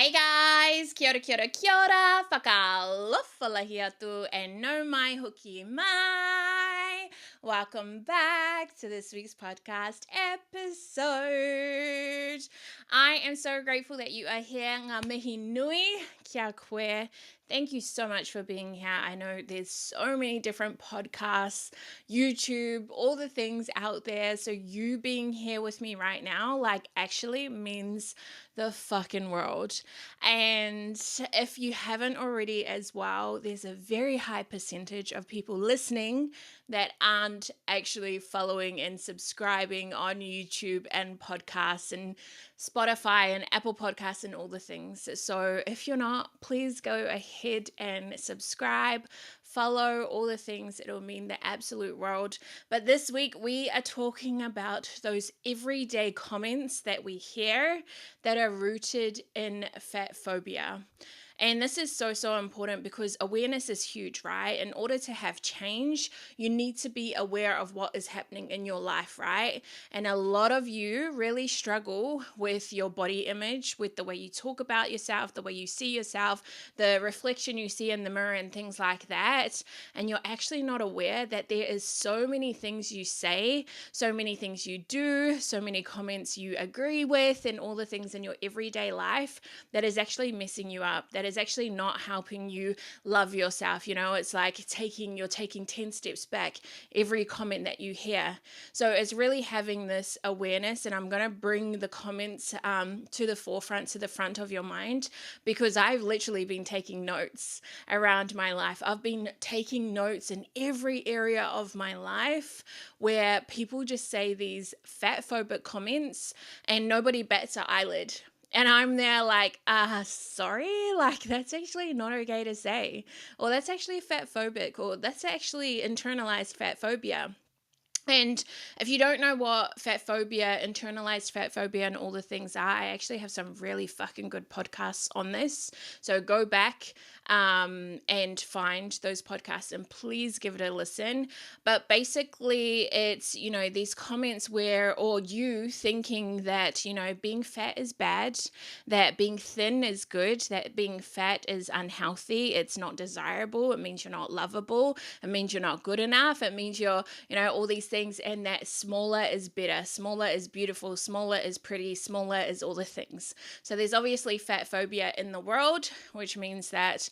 Hey guys, kia ora, whakalofa lahiatu, and no mai hoki mai. Welcome back to this week's podcast episode. I am so grateful that you are here. Ngā mihi nui, kia koe. Thank you so much for being here. I know there's so many different podcasts, YouTube, all the things out there. So you being here with me right now, actually means the fucking world. And if you haven't already as well, there's a very high percentage of people listening that aren't actually following and subscribing on YouTube and podcasts and Spotify and Apple Podcasts and all the things. So if you're not, please go ahead and subscribe, follow, all the things. It'll mean the absolute world. But this week we are talking about those everyday comments that we hear that are rooted in fatphobia. And this is so important because awareness is huge, right? In order to have change, you need to be aware of what is happening in your life, right? And a lot of you really struggle with your body image, with the way you talk about yourself, the way you see yourself, the reflection you see in the mirror and things like that. And you're actually not aware that there is so many things you say, so many things you do, so many comments you agree with, and all the things in your everyday life that is actually messing you up, that is actually not helping you love yourself. You know, it's like you're taking 10 steps back every comment that you hear. So it's really having this awareness, and I'm going to bring the comments to the forefront, to the front of your mind, because I've literally been taking notes around my life. I've been taking notes in every area of my life where people just say these fatphobic comments and nobody bats an eyelid. And I'm there like, sorry, that's actually not okay to say. Or that's actually fatphobic, or that's actually internalized fatphobia. And if you don't know what fatphobia, internalized fatphobia, and all the things are, I actually have some really fucking good podcasts on this. So go back and find those podcasts and please give it a listen. But basically it's, these comments or you thinking that, being fat is bad, that being thin is good, that being fat is unhealthy, it's not desirable, it means you're not lovable, it means you're not good enough, it means you're, all these things, and that smaller is better, smaller is beautiful, smaller is pretty, smaller is all the things. So there's obviously fat phobia in the world, which means that,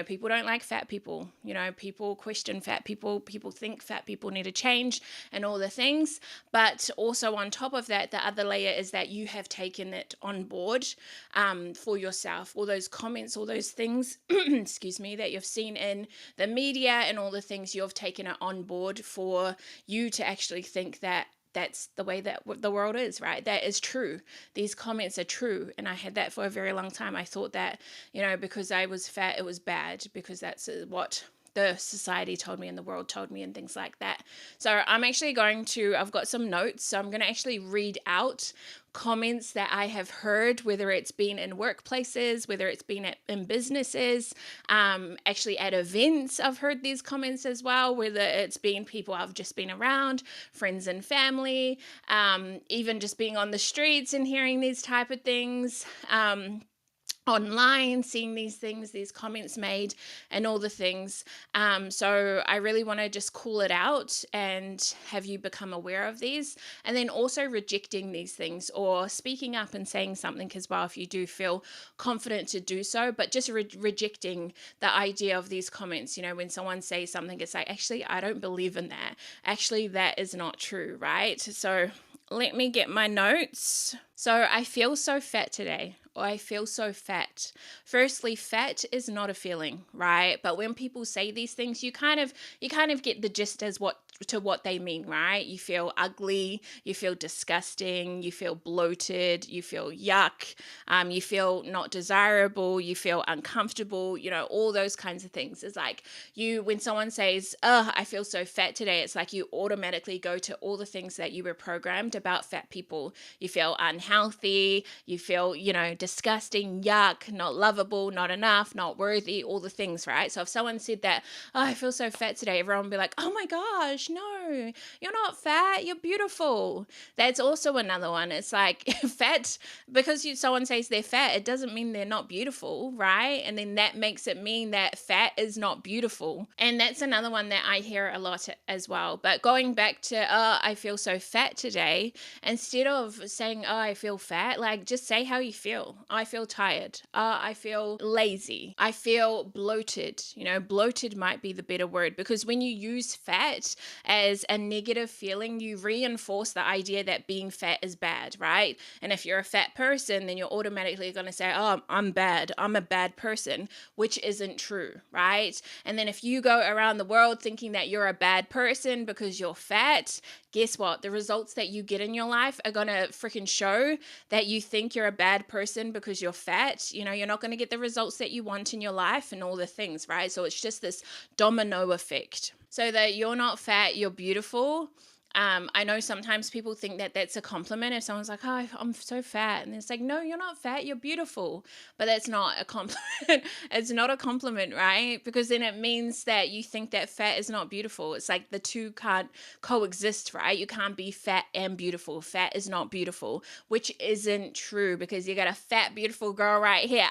people don't like fat people, people question fat people think fat people need to change and all the things. But also on top of that, the other layer is that you have taken it on board for yourself. All those comments, all those things, excuse me, that you've seen in the media and all the things, you've taken it on board for you to actually think that that's the way that the world is, right? That is true. These comments are true. And I had that for a very long time. I thought that, because I was fat, it was bad, because that's what the society told me and the world told me and things like that. So I've got some notes. So I'm going to actually read out comments that I have heard, whether it's been in workplaces, whether it's been in businesses, actually at events, I've heard these comments as well, whether it's been people I've just been around, friends and family, even just being on the streets and hearing these type of things, online, seeing these things, these comments made and all the things. So I really want to just call it out and have you become aware of these, and then also rejecting these things or speaking up and saying something as well if you do feel confident to do so, but just rejecting the idea of these comments. When someone says something, it's like, actually, I don't believe in that. Actually, that is not true, right? So let me get my notes. So I feel so fat today, or I feel so fat. Firstly, fat is not a feeling, right? But when people say these things, you kind of get the gist as what they mean, right? You feel ugly, you feel disgusting, you feel bloated, you feel yuck, you feel not desirable, you feel uncomfortable, all those kinds of things. It's like when someone says, "Oh, I feel so fat today," it's like you automatically go to all the things that you were programmed about fat people. You feel unhealthy, you feel, disgusting, yuck, not lovable, not enough, not worthy, all the things, right? So if someone said that, "Oh, I feel so fat today," everyone would be like, "Oh my gosh, gosh, no, you're not fat, you're beautiful. That's also another one. It's like fat, because someone says they're fat, it doesn't mean they're not beautiful, right? And then that makes it mean that fat is not beautiful. And that's another one that I hear a lot as well. But going back to, oh, I feel so fat today, instead of saying, oh, I feel fat, like just say how you feel. I feel tired. I feel lazy. I feel bloated. Bloated might be the better word, because when you use fat as a negative feeling, you reinforce the idea that being fat is bad, right? And if you're a fat person, then you're automatically going to say, oh, I'm bad. I'm a bad person, which isn't true, right? And then if you go around the world thinking that you're a bad person because you're fat, guess what? The results that you get in your life are going to freaking show that you think you're a bad person because you're fat. You're not going to get the results that you want in your life and all the things, right? So it's just this domino effect. So that you're not fat, you're beautiful. I know sometimes people think that that's a compliment if someone's like, oh, I'm so fat. And it's like, no, you're not fat, you're beautiful. But that's not a compliment. It's not a compliment, right? Because then it means that you think that fat is not beautiful. It's like the two can't coexist, right? You can't be fat and beautiful. Fat is not beautiful, which isn't true, because you got a fat, beautiful girl right here.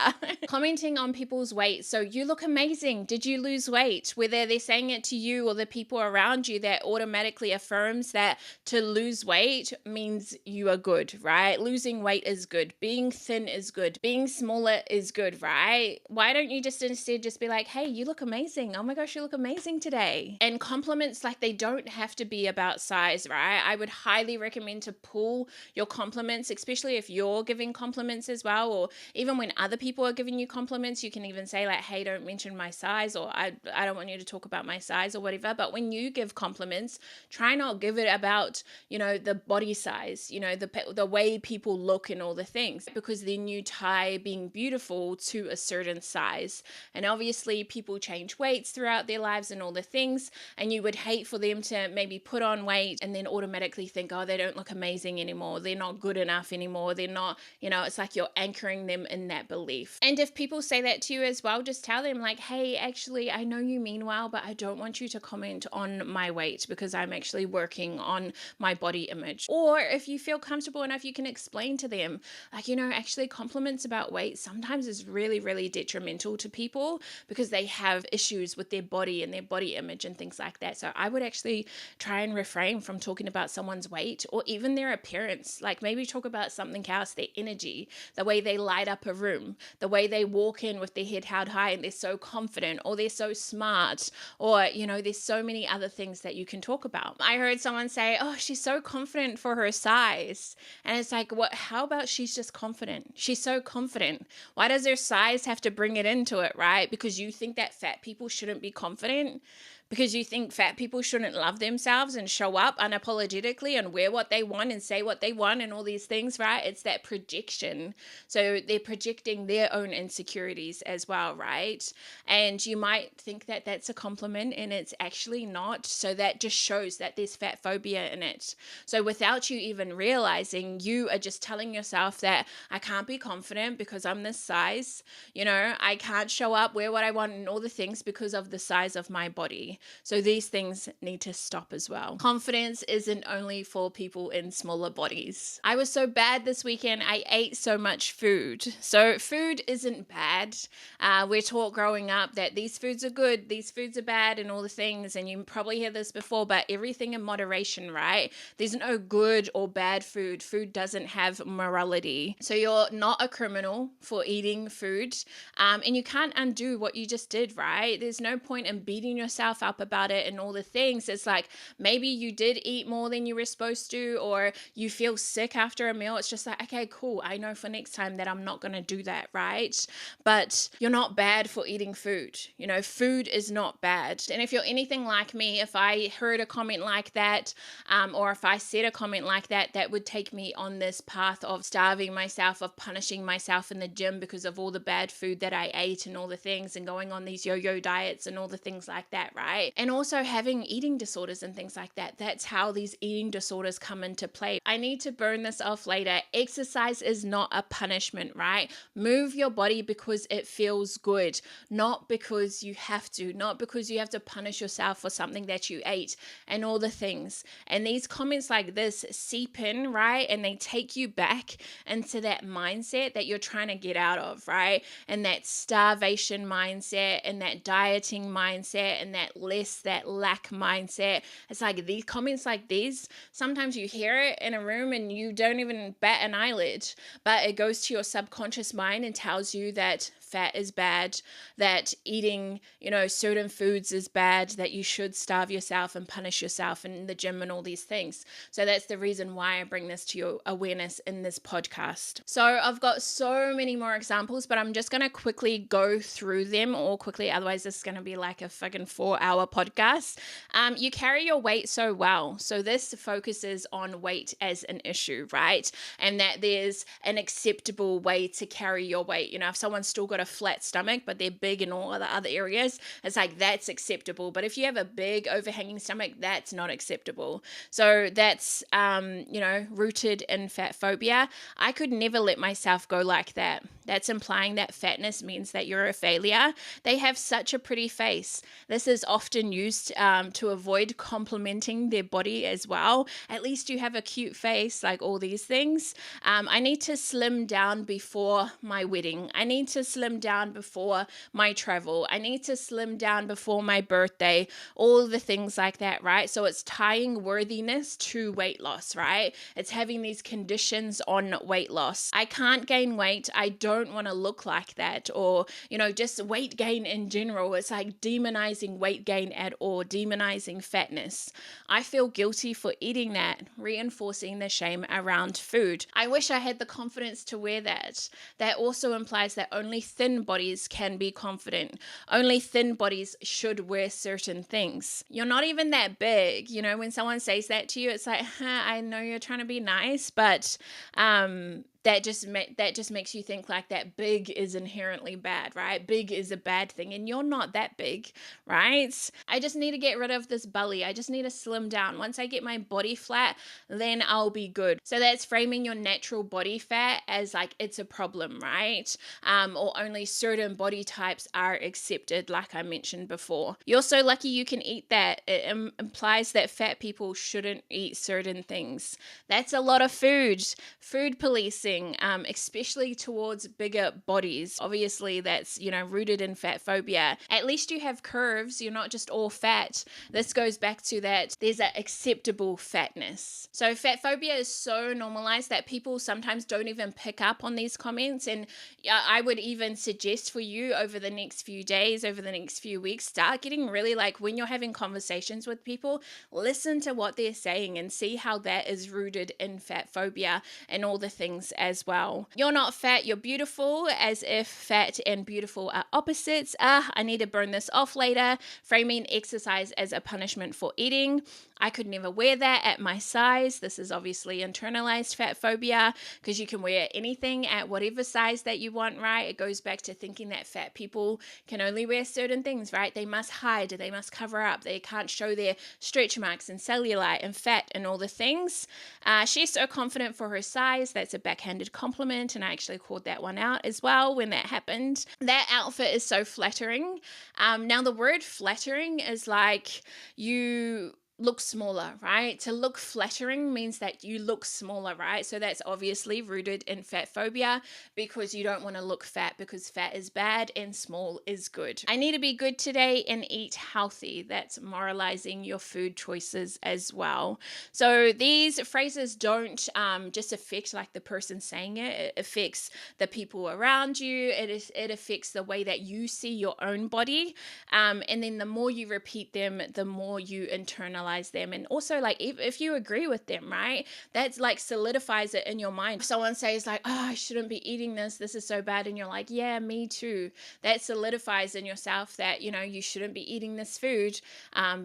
Commenting on people's weight. So you look amazing. Did you lose weight? Whether they're saying it to you or the people around you, that automatically affirms that to lose weight means you are good, right? Losing weight is good. Being thin is good. Being smaller is good, right? Why don't you just instead just be like, hey, you look amazing. Oh my gosh, you look amazing today. And compliments, like, they don't have to be about size, right? I would highly recommend to pull your compliments, especially if you're giving compliments as well, or even when other people are giving you compliments, you can even say like, hey, don't mention my size, or I don't want you to talk about my size or whatever. But when you give compliments, try not give it about, the body size, the way people look and all the things, because then you tie being beautiful to a certain size. And obviously people change weights throughout their lives and all the things, and you would hate for them to maybe put on weight and then automatically think, oh, they don't look amazing anymore, they're not good enough anymore, they're not, it's like you're anchoring them in that belief. And if people say that to you as well, just tell them like, hey, actually, I know you mean well, but I don't want you to comment on my weight because I'm actually working on my body image. Or if you feel comfortable enough, you can explain to them like, actually compliments about weight sometimes is really, really detrimental to people because they have issues with their body and their body image and things like that. So I would actually try and refrain from talking about someone's weight or even their appearance. Like maybe talk about something else, their energy, the way they light up a room, the way they walk in with their head held high and they're so confident, or they're so smart, or, there's so many other things that you can talk about. I heard someone say, oh, she's so confident for her size. And it's like, what? How about she's just confident? She's so confident. Why does her size have to bring it into it, right? Because you think that fat people shouldn't be confident? Because you think fat people shouldn't love themselves and show up unapologetically and wear what they want and say what they want and all these things, right? It's that projection. So they're projecting their own insecurities as well, right? And you might think that that's a compliment and it's actually not. So that just shows that there's fat phobia in it. So without you even realizing, you are just telling yourself that I can't be confident because I'm this size. I can't show up, wear what I want and all the things because of the size of my body. So these things need to stop as well. Confidence isn't only for people in smaller bodies. I was so bad this weekend. I ate so much food. So food isn't bad. We're taught growing up that these foods are good, these foods are bad and all the things. And you probably hear this before, but everything in moderation, right? There's no good or bad food. Food doesn't have morality. So you're not a criminal for eating food. And you can't undo what you just did, right? There's no point in beating yourself up about it and all the things. It's like maybe you did eat more than you were supposed to, or you feel sick after a meal. It's just like, okay, cool, I know for next time that I'm not going to do that, right? But you're not bad for eating food. Food is not bad. And if you're anything like me, if I heard a comment like that, or if I said a comment like that, that would take me on this path of starving myself, of punishing myself in the gym because of all the bad food that I ate and all the things, and going on these yo-yo diets and all the things like that, right? right? And also having eating disorders and things like that. That's how these eating disorders come into play. I need to burn this off later. Exercise is not a punishment, right? Move your body because it feels good, not because you have to, not because you have to punish yourself for something that you ate and all the things. And these comments like this seep in, right? And they take you back into that mindset that you're trying to get out of, right? And that starvation mindset and that dieting mindset and that lack mindset. It's like these comments like these, sometimes you hear it in a room and you don't even bat an eyelid, but it goes to your subconscious mind and tells you that fat is bad, that eating, certain foods is bad, that you should starve yourself and punish yourself in the gym and all these things. So that's the reason why I bring this to your awareness in this podcast. So I've got so many more examples, but I'm just going to quickly go through them all quickly. Otherwise, this is going to be like a fucking 4-hour podcast. You carry your weight so well. So this focuses on weight as an issue, right? And that there's an acceptable way to carry your weight. If someone's still got a flat stomach, but they're big in all the other areas, it's like that's acceptable. But if you have a big overhanging stomach, that's not acceptable. So that's, rooted in fat phobia. I could never let myself go like that. That's implying that fatness means that you're a failure. They have such a pretty face. This is often used to avoid complimenting their body as well. At least you have a cute face, like all these things. I need to slim down before my wedding. I need to slim down before my travel. I need to slim down before my birthday. All the things like that, right? So it's tying worthiness to weight loss, right? It's having these conditions on weight loss. I can't gain weight. I don't want to look like that. Or, just weight gain in general. It's like demonizing weight gain at all, demonizing fatness. I feel guilty for eating that, reinforcing the shame around food. I wish I had the confidence to wear that. That also implies that only thin bodies can be confident. Only thin bodies should wear certain things. You're not even that big. When someone says that to you, it's like, I know you're trying to be nice, but that just makes you think like that big is inherently bad, right? Big is a bad thing, and you're not that big, right? I just need to get rid of this belly. I just need to slim down. Once I get my body flat, then I'll be good. So that's framing your natural body fat as like it's a problem, right? Or only certain body types are accepted, like I mentioned before. You're so lucky you can eat that. It implies that fat people shouldn't eat certain things. That's a lot of food. Food policing, especially towards bigger bodies. Obviously, that's, rooted in fat phobia. At least you have curves. You're not just all fat. This goes back to that there's an acceptable fatness. So fat phobia is so normalized that people sometimes don't even pick up on these comments. And I would even suggest for you over the next few days, over the next few weeks, start getting really like when you're having conversations with people, listen to what they're saying and see how that is rooted in fat phobia and all the things as well. You're not fat, you're beautiful, as if fat and beautiful are opposites. I need to burn this off later. Framing exercise as a punishment for eating. I could never wear that at my size. This is obviously internalized fat phobia because you can wear anything at whatever size that you want, right? It goes back to thinking that fat people can only wear certain things, right? They must hide, they must cover up, they can't show their stretch marks and cellulite and fat and all the things. She's so confident for her size. That's a backhanded compliment, and I actually called that one out as well when that happened. That outfit is so flattering. Now the word flattering is like you look smaller, right? To look flattering means that you look smaller, right? So that's obviously rooted in fat phobia because you don't want to look fat because fat is bad and small is good. I need to be good today and eat healthy. That's moralizing your food choices as well. So these phrases don't just affect like the person saying it. It affects the people around you. It affects the way that you see your own body. And then the more you repeat them, the more you internalize internalize them. And also, like, if you agree with them, right, that's like solidifies it in your mind. If someone says like, oh, I shouldn't be eating this is so bad, and you're like, yeah, me too, that solidifies in yourself that, you know, you shouldn't be eating this food,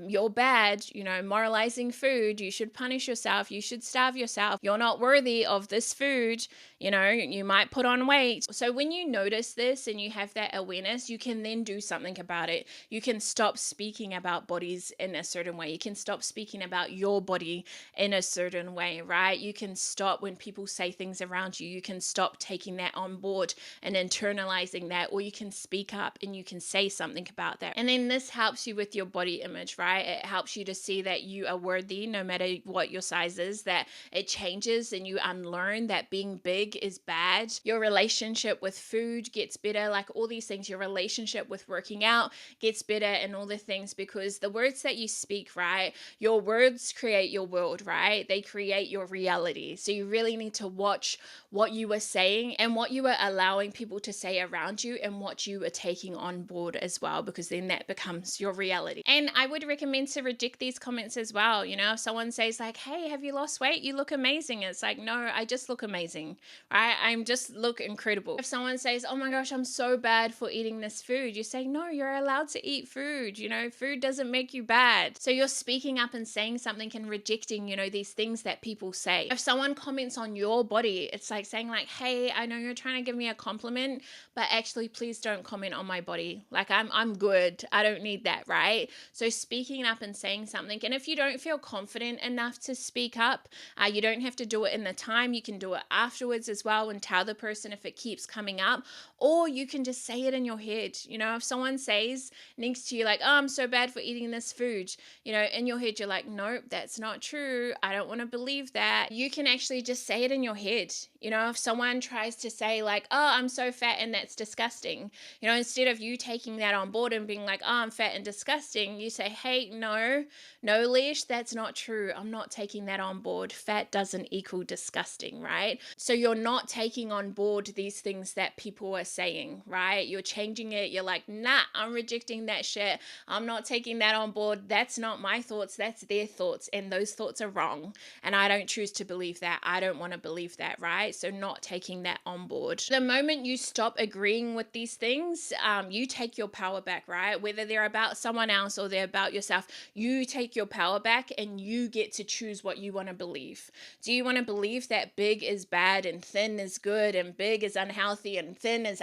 you're bad, you know, moralizing food, you should punish yourself, you should starve yourself, you're not worthy of this food, you know, you might put on weight. So when you notice this and you have that awareness, you can then do something about it. You can stop speaking about bodies in a certain way. You can stop speaking about your body in a certain way, right? You can stop when people say things around you. You can stop taking that on board and internalizing that, or you can speak up and you can say something about that. And then this helps you with your body image, right? It helps you to see that you are worthy no matter what your size is, that it changes and you unlearn that being big is bad. Your relationship with food gets better, like all these things. Your relationship with working out gets better and all the things, because the words that you speak, right? Your words create your world, right? They create your reality. So you really need to watch what you are saying and what you are allowing people to say around you and what you are taking on board as well, because then that becomes your reality. And I would recommend to reject these comments as well. You know, if someone says like, hey, have you lost weight? You look amazing. It's like, no, I just look amazing, right? I'm just look incredible. If someone says, oh my gosh, I'm so bad for eating this food, you say, no, you're allowed to eat food. You know, food doesn't make you bad. So you're speaking up and saying something and rejecting, you know, these things that people say. If someone comments on your body, it's like saying like, hey, I know you're trying to give me a compliment, but actually please don't comment on my body. Like I'm good. I don't need that, right? So speaking up and saying something. And if you don't feel confident enough to speak up, you don't have to do it in the time. You can do it afterwards as well and tell the person if it keeps coming up, or you can just say it in your head. You know, if someone says next to you like, oh, I'm so bad for eating this food, you know, in your head you're like, nope, that's not true. I don't want to believe that. You can actually just say it in your head. You know, if someone tries to say like, oh, I'm so fat and that's disgusting, you know, instead of you taking that on board and being like, oh, I'm fat and disgusting, you say, hey, no, Leash, that's not true. I'm not taking that on board. Fat doesn't equal disgusting, right? So you're not taking on board these things that people are saying, right? You're changing it. You're like, nah, I'm rejecting that shit. I'm not taking that on board. That's not my thoughts. That's their thoughts. And those thoughts are wrong. And I don't choose to believe that. I don't want to believe that, right? So not taking that on board. The moment you stop agreeing with these things, you take your power back, right? Whether they're about someone else or they're about yourself, you take your power back and you get to choose what you want to believe. Do you want to believe that big is bad and thin is good and big is unhealthy and thin is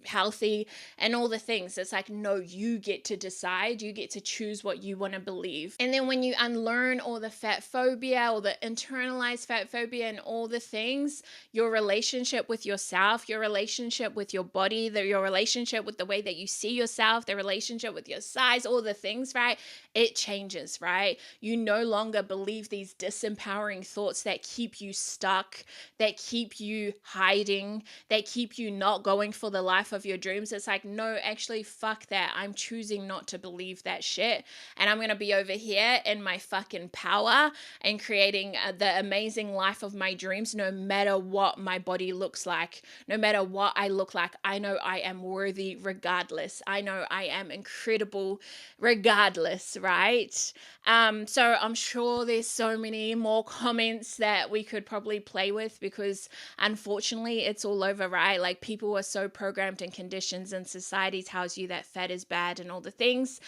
healthy and all the things? It's like, no, you get to decide. You get to choose what you want to believe. And then when you unlearn all the fat phobia or the internalized fat phobia and all the things, your relationship with yourself, your relationship with your body, your relationship with the way that you see yourself, the relationship with your size, all the things, right? It changes, right? You no longer believe these disempowering thoughts that keep you stuck, that keep you hiding, that keep you not going for the life of your dreams. It's like, no, actually, fuck that. I'm choosing not to believe that shit. And I'm going to be over here in my fucking power and creating the amazing life of my dreams, no matter what my body looks like, no matter what I look like. I know I am worthy regardless. I know I am incredible regardless, right? So I'm sure there's so many more comments that we could probably play with, because unfortunately it's all over, right? Like people are so programmed in conditions and society tells you that fat is bad and all the things.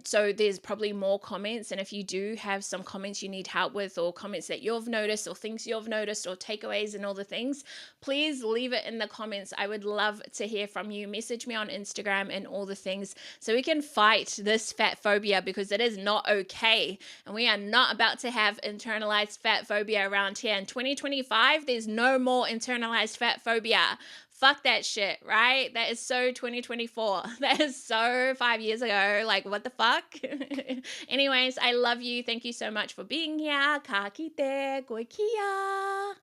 So there's probably more comments. And if you do have some comments you need help with, or comments that you've noticed or things you've noticed or takeaways and all the things, please leave it in the comments. I would love to hear from you. Message me on Instagram and all the things so we can fight this fat phobia, because it is not okay. And we are not about to have internalized fat phobia around here. In 2025, there's no more internalized fat phobia. Fuck that shit, right? That is so 2024. That is so 5 years ago. Like, what the fuck? Anyways, I love you. Thank you so much for being here. Ka kite, koe kia.